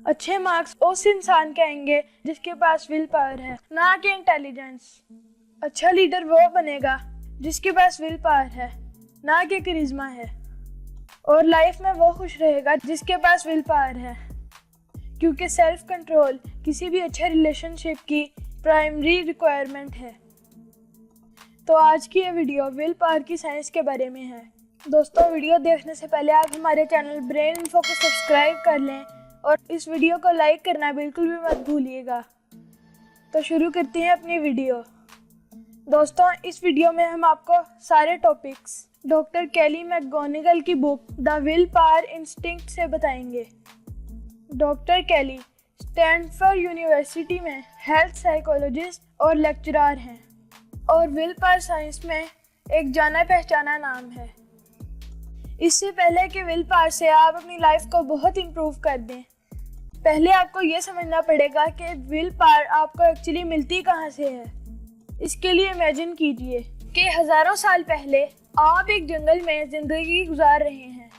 अच्छे मार्क्स उस इंसान के आएंगे जिसके पास विल पावर है, ना कि इंटेलिजेंस। अच्छा लीडर वो बनेगा जिसके पास विल पावर है, ना कि करिश्मा है। और लाइफ में वो खुश रहेगा जिसके पास विल पावर है, क्योंकि सेल्फ कंट्रोल किसी भी अच्छे रिलेशनशिप की प्राइमरी रिक्वायरमेंट है। तो आज की ये वीडियो विल पावर की साइंस के बारे में है। दोस्तों, वीडियो देखने से पहले आप हमारे चैनल ब्रेन इन्फो को सब्सक्राइब कर लें और इस वीडियो को लाइक करना बिल्कुल भी मत भूलिएगा। तो शुरू करते हैं अपनी वीडियो। दोस्तों, इस वीडियो में हम आपको सारे टॉपिक्स डॉक्टर केली मैकगोनिगल की book the will power instinct से बताएंगे। डॉक्टर केली स्टैनफोर्ड यूनिवर्सिटी में हेल्थ साइकोलॉजिस्ट और लेक्चरर हैं और विल पावर साइंस में एक जाना पहचाना नाम है। इससे पहले कि विल पावर से आप अपनी लाइफ को बहुत इम्प्रूव कर दें, पहले आपको ये समझना पड़ेगा कि विल पावर आपको एक्चुअली मिलती कहाँ से है। इसके लिए इमेजिन कीजिए कि हज़ारों साल पहले आप एक जंगल में ज़िंदगी गुजार रहे हैं।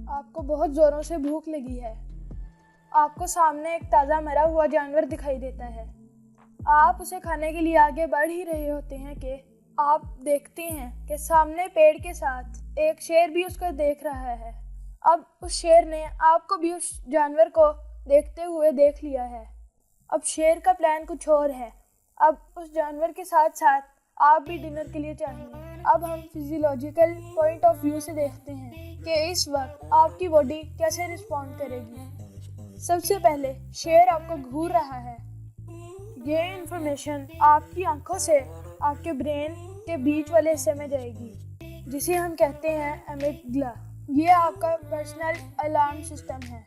आपको बहुत ज़ोरों से भूख लगी है। आपको सामने एक ताज़ा मरा हुआ जानवर दिखाई देता है। आप उसे खाने के लिए आगे बढ़ ही रहे होते हैं कि आप देखते हैं कि सामने पेड़ के साथ एक शेर भी उसको देख रहा है। अब उस शेर ने आपको भी उस जानवर को देखते हुए देख लिया है। अब शेर का प्लान कुछ और है। अब उस जानवर के साथ साथ आप भी डिनर के लिए चाहिए। अब हम फिजियोलॉजिकल पॉइंट ऑफ व्यू से देखते हैं कि इस वक्त आपकी बॉडी कैसे रिस्पॉन्ड करेगी। सबसे पहले शेर आपको घूर रहा है। ये इंफॉर्मेशन आपकी आंखों से आपके ब्रेन के बीच वाले हिस्से में जाएगी, जिसे हम कहते हैं एमिगडाला। ये आपका पर्सनल अलार्म सिस्टम है।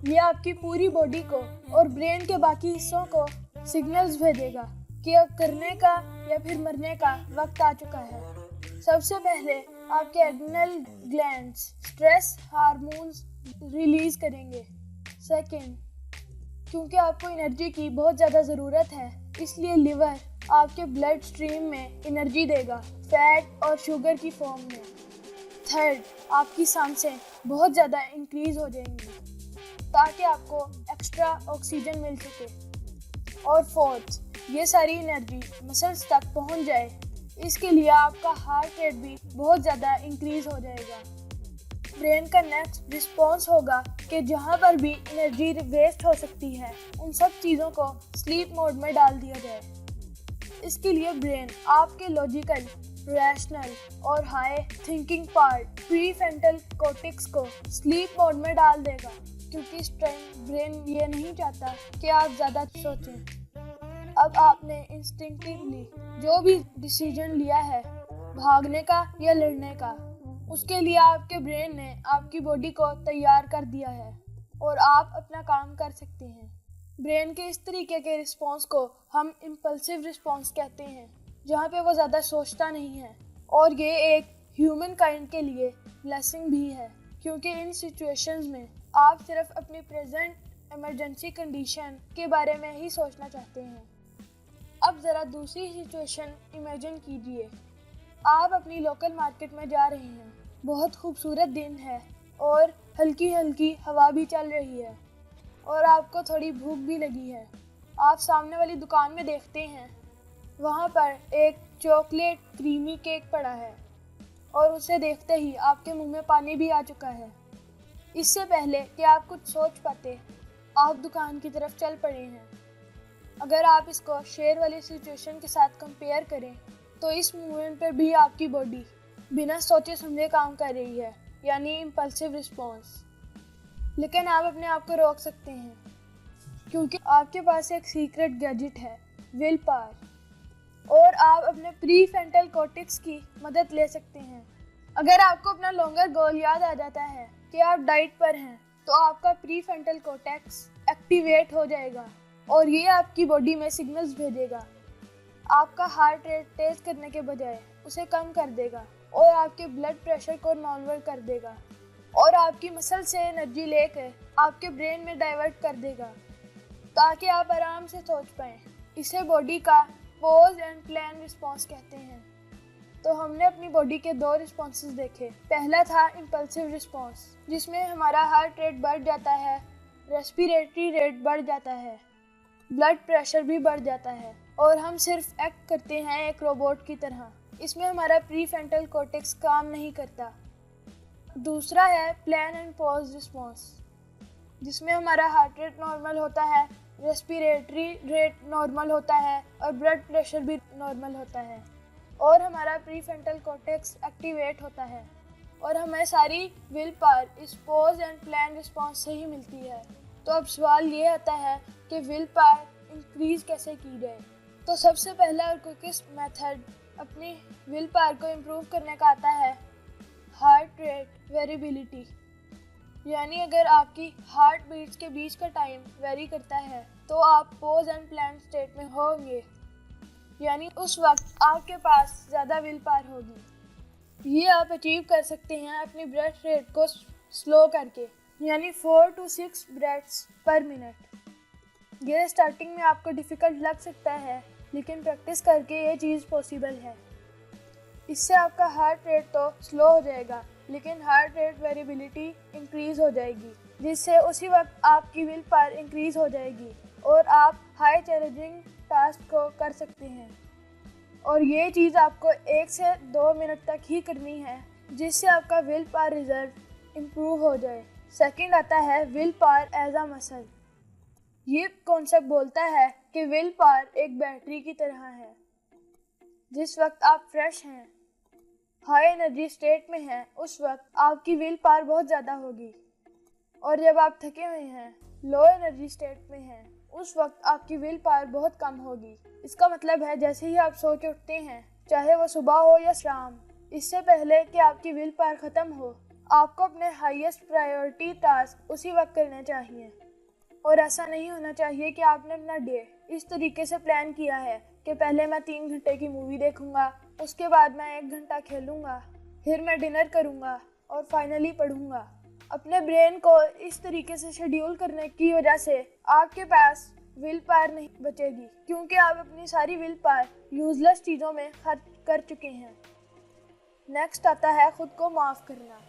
ये आपकी पूरी बॉडी को और ब्रेन के बाकी हिस्सों को सिग्नल्स भेजेगा कि अब करने का या फिर मरने का वक्त आ चुका है। सबसे पहले आपके adrenal glands stress hormones release करेंगे। सेकंड, क्योंकि आपको एनर्जी की बहुत ज़्यादा ज़रूरत है, इसलिए लिवर आपके ब्लड स्ट्रीम में एनर्जी देगा, फैट और शुगर की फॉर्म में। थर्ड, आपकी सांसें बहुत ज़्यादा इंक्रीज हो जाएंगी ताकि आपको एक्स्ट्रा ऑक्सीजन मिल सके। और फोर्थ, ये सारी एनर्जी मसल्स तक पहुंच जाए, इसके लिए आपका हार्ट रेट भी बहुत ज़्यादा इंक्रीज हो जाएगा। ब्रेन का नेक्स्ट रिस्पॉन्स होगा कि जहाँ पर भी एनर्जी वेस्ट हो सकती है, उन सब चीज़ों को स्लीप मोड में डाल दिया जाए। इसके लिए ब्रेन आपके लॉजिकल, रैशनल और high thinking part prefrontal cortex को स्लीप मोड में डाल देगा, क्योंकि इस टाइम ब्रेन ये नहीं चाहता कि आप ज़्यादा सोचें। अब आपने इंस्टिंक्टिवली जो भी डिसीजन लिया है, भागने का या लड़ने का, उसके लिए आपके ब्रेन ने आपकी बॉडी को तैयार कर दिया है और आप अपना काम कर सकते हैं। ब्रेन के इस तरीके के रिस्पॉन्स को हम इम्पल्सिव रिस्पॉन्स कहते हैं, जहाँ पे वो ज़्यादा सोचता नहीं है। और ये एक ह्यूमन काइंड के लिए ब्लेसिंग भी है, क्योंकि इन सिचुएशंस में आप सिर्फ अपनी प्रेजेंट इमरजेंसी कंडीशन के बारे में ही सोचना चाहते हैं। अब ज़रा दूसरी सिचुएशन इमेजिन कीजिए। आप अपनी लोकल मार्केट में जा रहे हैं। बहुत खूबसूरत दिन है और हल्की हल्की हवा भी चल रही है और आपको थोड़ी भूख भी लगी है। आप सामने वाली दुकान में देखते हैं, वहाँ पर एक चॉकलेट क्रीमी केक पड़ा है और उसे देखते ही आपके मुंह में पानी भी आ चुका है। इससे पहले कि आप कुछ सोच पाते, आप दुकान की तरफ चल पड़े हैं। अगर आप इसको शेर वाली सिचुएशन के साथ कंपेयर करें, तो इस मूवमेंट पर भी आपकी बॉडी बिना सोचे समझे काम कर रही है, यानी इम्पल्सिव रिस्पॉन्स। लेकिन आप अपने आप को रोक सकते हैं, क्योंकि आपके पास एक सीक्रेट गैजेट है, विल पावर, और आप अपने प्रीफ्रंटल कॉर्टेक्स की मदद ले सकते हैं। अगर आपको अपना लॉन्गर गोल याद आ जाता है कि आप डाइट पर हैं, तो आपका प्रीफ्रंटल कॉर्टेक्स एक्टिवेट हो जाएगा और ये आपकी बॉडी में सिग्नल्स भेजेगा। आपका हार्ट रेट तेज करने के बजाय उसे कम कर देगा और आपके ब्लड प्रेशर को नॉर्मल कर देगा और आपकी मसल से एनर्जी लेकर आपके ब्रेन में डाइवर्ट कर देगा, ताकि आप आराम से सोच पाएं। इसे बॉडी का पॉज एंड प्लान रिस्पॉन्स कहते हैं। तो हमने अपनी बॉडी के दो रिस्पॉन्सेस देखे। पहला था इम्पल्सिव रिस्पॉन्स, जिसमें हमारा हार्ट रेट बढ़ जाता है, रेस्पिरेटरी रेट बढ़ जाता है, ब्लड प्रेशर भी बढ़ जाता है और हम सिर्फ एक्ट करते हैं एक रोबोट की तरह। इसमें हमारा प्रीफ्रंटल कॉर्टेक्स काम नहीं करता। दूसरा है प्लान एंड पॉज रिस्पॉन्स, जिसमें हमारा हार्ट रेट नॉर्मल होता है, रेस्पिरेटरी रेट नॉर्मल होता है और ब्लड प्रेशर भी नॉर्मल होता है और हमारा प्रीफ्रंटल कॉर्टेक्स एक्टिवेट होता है और हमें सारी विल पावर इस पॉज एंड प्लान रिस्पॉन्स से ही मिलती है। तो अब सवाल ये आता है कि विल पावर इंक्रीज कैसे की जाए। तो सबसे पहला और क्विकेस्ट मेथड अपनी विल पावर को इम्प्रूव करने का आता है हार्ट रेट वेरिएबिलिटी। यानी अगर आपकी हार्ट बीट्स के बीच का टाइम वेरी करता है तो आप पॉज एंड प्लान स्टेट में होंगे, यानी उस वक्त आपके पास ज़्यादा विल पावर होगी। ये आप अचीव कर सकते हैं अपनी ब्रेथ रेट को स्लो करके, यानी 4 to 6 ब्रेथ्स पर मिनट। ये स्टार्टिंग में आपको डिफ़िकल्ट लग सकता है, लेकिन प्रैक्टिस करके ये चीज़ पॉसिबल है। इससे आपका हार्ट रेट तो स्लो हो जाएगा, लेकिन हार्ट रेट वेरिएबिलिटी इंक्रीज़ हो जाएगी, जिससे उसी वक्त आपकी विल पावर इंक्रीज़ हो जाएगी और आप हाई चैलेंजिंग टास्क को कर सकते हैं। और ये चीज़ आपको 1 से 2 मिनट तक ही करनी है, जिससे आपका विल पावर रिजर्व इम्प्रूव हो जाए। सेकंड आता है will power as a muscle. ये कॉन्सेप्ट बोलता है कि विल पावर एक बैटरी की तरह है। जिस वक्त आप फ्रेश हैं, हाई एनर्जी स्टेट में हैं, उस वक्त आपकी विल पावर बहुत ज़्यादा होगी और जब आप थके हुए हैं, लो एनर्जी स्टेट में हैं, उस वक्त आपकी विल पावर बहुत कम होगी। इसका मतलब है जैसे ही आप सो के उठते हैं, चाहे वो सुबह हो या शाम, इससे पहले कि आपकी विल पावर ख़त्म हो, आपको अपने हाईएस्ट प्रायोरिटी टास्क उसी वक्त करने चाहिए। और ऐसा नहीं होना चाहिए कि आपने अपना डे इस तरीके से प्लान किया है कि पहले मैं 3 घंटे की मूवी देखूंगा, उसके बाद मैं 1 घंटा खेलूंगा, फिर मैं डिनर करूंगा और फाइनली पढ़ूंगा। अपने ब्रेन को इस तरीके से शेड्यूल करने की वजह से आपके पास विल पावर नहीं बचेगी, क्योंकि आप अपनी सारी विल पावर यूजलेस चीज़ों में खर्च कर चुके हैं। नेक्स्ट आता है खुद को माफ़ करना।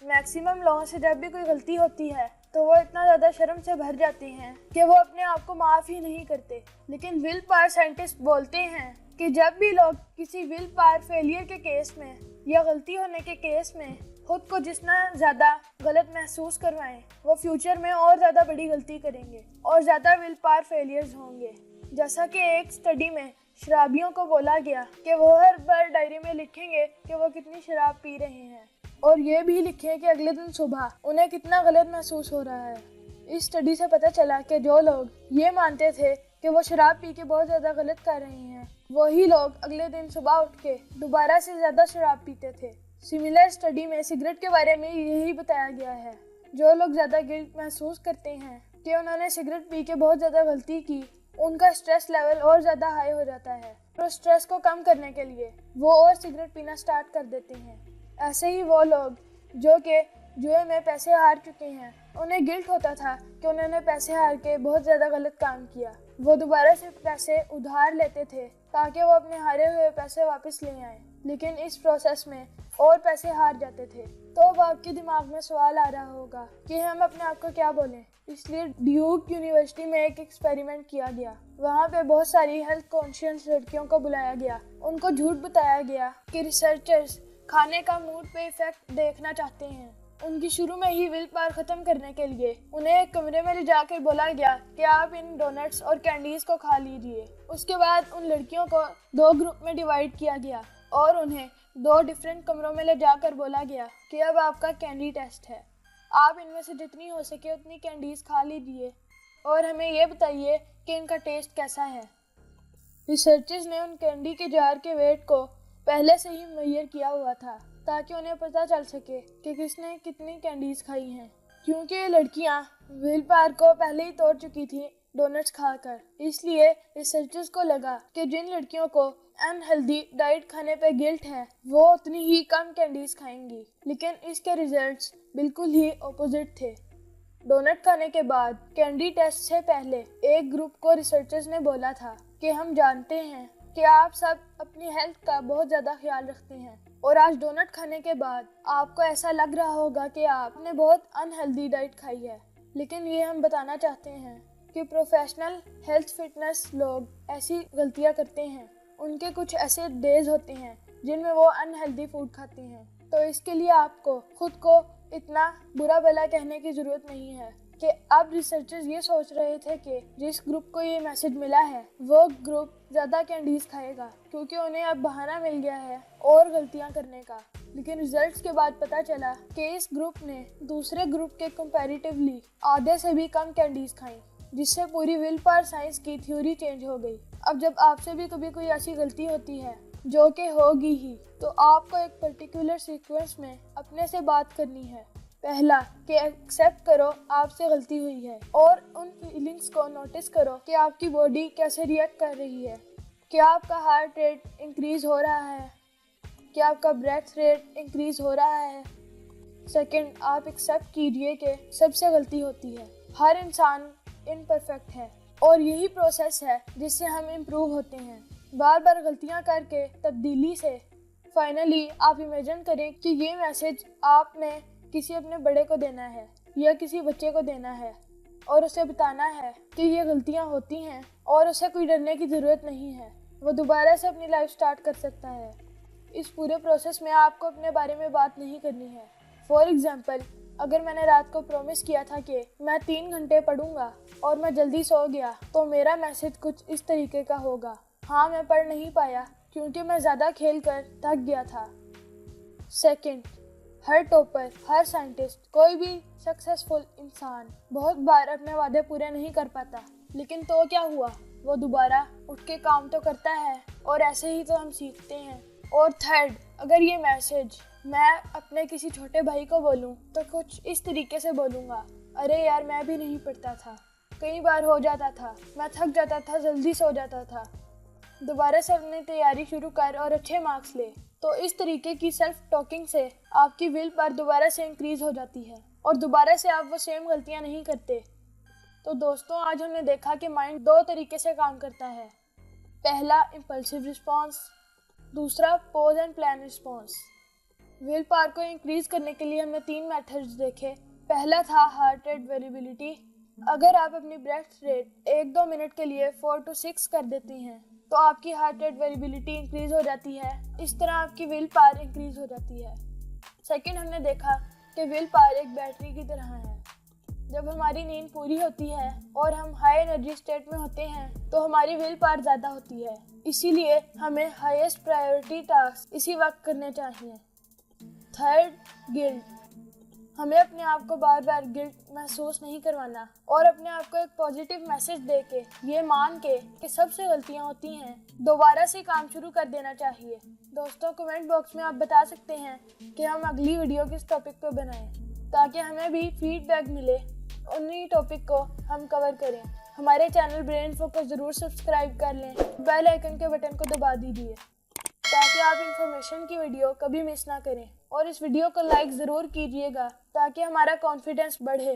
मैक्सिमम लोगों से जब भी कोई गलती होती है तो वो इतना ज़्यादा शर्म से भर जाते हैं कि वो अपने आप को माफ़ ही नहीं करते। लेकिन विल पावर साइंटिस्ट बोलते हैं कि जब भी लोग किसी विल पावर फेलियर के केस में या गलती होने के केस में खुद को जितना ज़्यादा गलत महसूस करवाएं, वो फ्यूचर में और ज़्यादा बड़ी गलती करेंगे और ज़्यादा विल पावर फेलियर्स होंगे। जैसा कि एक स्टडी में शराबियों को बोला गया कि वो हर बार डायरी में लिखेंगे कि वो कितनी शराब पी रहे हैं और ये भी लिखें कि अगले दिन सुबह उन्हें कितना गलत महसूस हो रहा है। इस स्टडी से पता चला कि जो लोग ये मानते थे कि वो शराब पी के बहुत ज़्यादा गलत कर रहे हैं, वही लोग अगले दिन सुबह उठ के दोबारा से ज़्यादा शराब पीते थे। सिमिलर स्टडी में सिगरेट के बारे में यही बताया गया है। जो लोग ज़्यादा गिल्ट महसूस करते हैं कि उन्होंने सिगरेट पी के बहुत ज़्यादा गलती की, उनका स्ट्रेस लेवल और ज़्यादा हाई हो जाता है। तो स्ट्रेस को कम करने के लिए वो और सिगरेट पीना स्टार्ट कर देते हैं। ऐसे ही वो लोग जो कि जुए में पैसे हार चुके हैं, उन्हें गिल्ट होता था कि उन्होंने पैसे हार के बहुत ज़्यादा गलत काम किया। वो दोबारा से पैसे उधार लेते थे ताकि वो अपने हारे हुए पैसे वापस ले आएं, लेकिन इस प्रोसेस में और पैसे हार जाते थे। तो अब आपके दिमाग में सवाल आ रहा होगा कि हम अपने आप को क्या बोलें। इसलिए ड्यूक यूनिवर्सिटी में एक एक्सपेरिमेंट किया गया। वहाँ पे बहुत सारी हेल्थ कॉन्शियस लड़कियों को बुलाया गया। उनको झूठ बताया गया कि रिसर्चर्स खाने का मूड पे इफेक्ट देखना चाहते हैं। उनकी शुरू में ही विल पावर ख़त्म करने के लिए उन्हें एक कमरे में ले जाकर बोला गया कि आप इन डोनट्स और कैंडीज़ को खा लीजिए। उसके बाद उन लड़कियों को 2 ग्रुप में डिवाइड किया गया और उन्हें 2 डिफरेंट कमरों में ले जाकर बोला गया कि अब आपका कैंडी टेस्ट है, आप इनमें से जितनी हो सके उतनी कैंडीज़ खा लीजिए और हमें ये बताइए कि इनका टेस्ट कैसा है। रिसर्चर्स ने उन कैंडी के जार के वेट को पहले से ही मेजर किया हुआ था ताकि उन्हें पता चल सके कि किसने कितनी कैंडीज़ खाई हैं, क्योंकि ये लड़कियां विल पावर को पहले ही तोड़ चुकी थी डोनट्स खाकर। इसलिए रिसर्चर्स को लगा कि जिन लड़कियों को अनहेल्दी डाइट खाने पे गिल्ट है, वो उतनी ही कम कैंडीज़ खाएंगी। लेकिन इसके रिजल्ट्स बिल्कुल ही ऑपोजिट थे। डोनट खाने के बाद कैंडी टेस्ट से पहले एक ग्रुप को रिसर्चर्स ने बोला था कि हम जानते हैं कि आप सब अपनी हेल्थ का बहुत ज़्यादा ख्याल रखते हैं और आज डोनट खाने के बाद आपको ऐसा लग रहा होगा कि आपने बहुत अनहेल्दी डाइट खाई है। लेकिन ये हम बताना चाहते हैं कि प्रोफेशनल हेल्थ फिटनेस लोग ऐसी गलतियां करते हैं। उनके कुछ ऐसे डेज होते हैं जिनमें वो अनहेल्दी फूड खाते हैं। तो इसके लिए आपको खुद को इतना बुरा भला कहने की ज़रूरत नहीं है कि अब रिसर्चर्स ये सोच रहे थे कि जिस ग्रुप को ये मैसेज मिला है वो ग्रुप ज़्यादा कैंडीज खाएगा क्योंकि उन्हें अब बहाना मिल गया है और गलतियां करने का। लेकिन रिजल्ट्स के बाद पता चला कि इस ग्रुप ने दूसरे ग्रुप के कंपैरेटिवली आधे से भी कम कैंडीज खाई, जिससे पूरी विल पावर साइंस की थ्योरी चेंज हो गई। अब जब आपसे भी कभी कोई ऐसी गलती होती है जो कि होगी ही, तो आपको एक पर्टिकुलर सीक्वेंस में अपने से बात करनी है। पहला कि एक्सेप्ट करो आपसे गलती हुई है और उन फीलिंग्स को नोटिस करो कि आपकी बॉडी कैसे रिएक्ट कर रही है। क्या आपका हार्ट रेट इंक्रीज हो रहा है? क्या आपका ब्रेथ रेट इंक्रीज हो रहा है? सेकंड, आप एक्सेप्ट कीजिए कि सबसे गलती होती है। हर इंसान इम्परफेक्ट है और यही प्रोसेस है जिससे हम इम्प्रूव होते हैं। बार बार गलतियां करके तब्दीली से फाइनली आप इमेजिन करें कि ये मैसेज आपने किसी अपने बड़े को देना है या किसी बच्चे को देना है और उसे बताना है कि ये गलतियां होती हैं और उसे कोई डरने की ज़रूरत नहीं है। वो दोबारा से अपनी लाइफ स्टार्ट कर सकता है। इस पूरे प्रोसेस में आपको अपने बारे में बात नहीं करनी है। फॉर एग्जाम्पल, अगर मैंने रात को प्रॉमिस किया था कि मैं 3 घंटे पढ़ूंगा और मैं जल्दी सो गया, तो मेरा मैसेज कुछ इस तरीके का होगा। हाँ, मैं पढ़ नहीं पाया क्योंकि मैं ज़्यादा खेल कर थक गया था। सेकंड, हर टॉपर, हर साइंटिस्ट, कोई भी सक्सेसफुल इंसान बहुत बार अपने वादे पूरे नहीं कर पाता, लेकिन तो क्या हुआ, वो दोबारा उठ के काम तो करता है और ऐसे ही तो हम सीखते हैं। और थर्ड, अगर ये मैसेज मैं अपने किसी छोटे भाई को बोलूं तो कुछ इस तरीके से बोलूँगा, अरे यार, मैं भी नहीं पढ़ता था, कई बार हो जाता था, मैं थक जाता था, जल्दी सो जाता था, दोबारा से अपनी तैयारी शुरू कर और अच्छे मार्क्स ले। तो इस तरीके की सेल्फ टॉकिंग से आपकी विल पावर दोबारा से इंक्रीज हो जाती है और दोबारा से आप वो सेम गलतियां नहीं करते। तो दोस्तों, आज हमने देखा कि माइंड 2 तरीके से काम करता है। पहला, इम्पल्सिव रिस्पॉन्स, दूसरा pause and plan response. Will power को इंक्रीज करने के लिए हमने 3 मेथड्स देखे। पहला था हार्ट रेट वेरिएबिलिटी। अगर आप अपनी ब्रेथ रेट 1-2 मिनट के लिए 4 to 6 कर देती हैं तो आपकी हार्ट रेट वेरिएबिलिटी इंक्रीज हो जाती है। इस तरह आपकी विल पावर इंक्रीज हो जाती है। सेकंड, हमने देखा कि विल पावर एक बैटरी की तरह है। जब हमारी नींद पूरी होती है और हम हाई एनर्जी स्टेट में होते हैं तो हमारी विल पावर ज़्यादा होती है, इसीलिए हमें हाईएस्ट प्रायोरिटी टास्क इसी वक्त करने चाहिए। Third, guilt. हमें अपने आप को बार बार गिल्ट महसूस नहीं करवाना और अपने आप को एक पॉजिटिव मैसेज दे के, ये मान के कि सबसे गलतियां होती हैं, दोबारा से काम शुरू कर देना चाहिए। दोस्तों, कमेंट बॉक्स में आप बता सकते हैं कि हम अगली वीडियो किस टॉपिक पे बनाएं, ताकि हमें भी फीडबैक मिले, उन्हीं टॉपिक को हम कवर करें। हमारे चैनल ब्रेन फोकस ज़रूर सब्सक्राइब कर लें, बेल आइकन के बटन को दबा दीजिए ताकि आप इंफॉर्मेशन की वीडियो कभी मिस ना करें। और इस वीडियो को लाइक ज़रूर कीजिएगा ताकि हमारा कॉन्फिडेंस बढ़े।